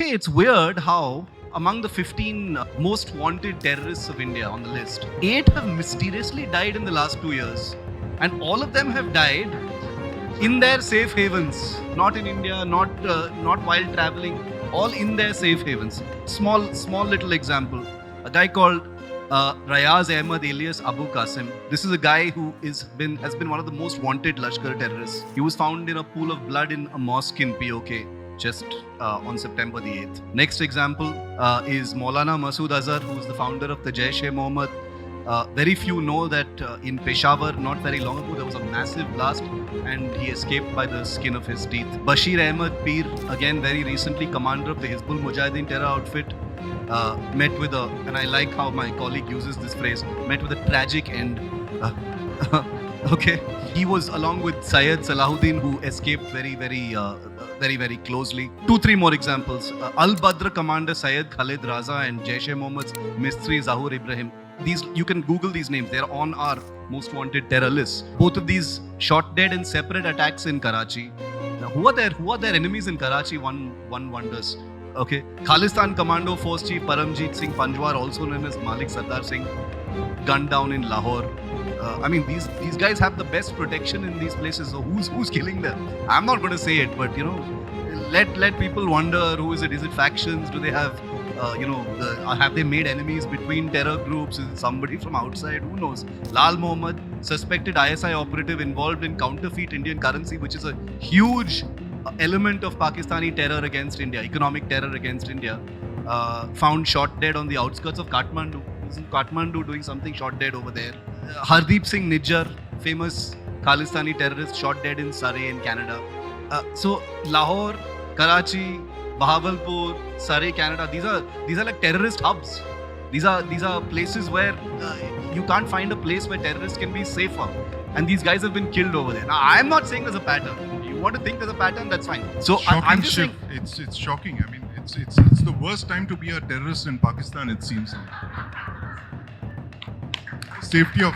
Hey, it's weird how among the 15 most wanted terrorists of India on the list, 8 have mysteriously died in the last 2 years. And all of them have died in their safe havens, not in India, not while traveling, all in their safe havens. Small little example. A guy called Rayaz Ahmad alias Abu Qasim. This is a guy who has been one of the most wanted Lashkar terrorists. He was found in a pool of blood in a mosque in POK just on September the 8th. Next example is Maulana Masood Azhar, who is the founder of the Jaish-e-Mohammed. Very few know that in Peshawar, not very long ago, there was a massive blast and he escaped by the skin of his teeth. Bashir Ahmed Peer, again very recently commander of the Hizbul Mujahideen terror outfit, met with a, and I like how my colleague uses this phrase, met with a tragic end. Okay, he was along with Syed Salahuddin, who escaped very closely. 2-3 more examples. Al Badr commander Syed Khalid Raza and Jaish-e-Mohammed's Mistri Zahur Ibrahim. These, you can Google these names. They're on our most wanted terror list. Both of these shot dead in separate attacks in Karachi. Now, who are their enemies in Karachi? One wonders. Okay, Khalistan Commando Force Chief Paramjeet Singh Panjwar, also known as Malik Sardar Singh, gunned down in Lahore. I mean, these guys have the best protection in these places. So who's killing them? I'm not going to say it, but let people wonder who is it? Is it factions? Do they have have they made enemies between terror groups? Is it somebody from outside? Who knows? Lal Mohammed, suspected ISI operative involved in counterfeit Indian currency, which is a huge element of Pakistani terror against India, economic terror against India, found shot dead on the outskirts of Kathmandu. He's in Kathmandu doing something, shot dead over there. Hardeep Singh Nijjar, famous Khalistani terrorist, shot dead in Surrey in Canada. So Lahore, Karachi, Bahawalpur, Surrey, Canada, these are like terrorist hubs. These are places where you can't find a place where terrorists can be safer. And these guys have been killed over there. Now, I'm not saying there's a pattern. You want to think there's a pattern, that's fine. So I'm just saying, it's shocking. I mean, it's the worst time to be a terrorist in Pakistan, it seems. Safety of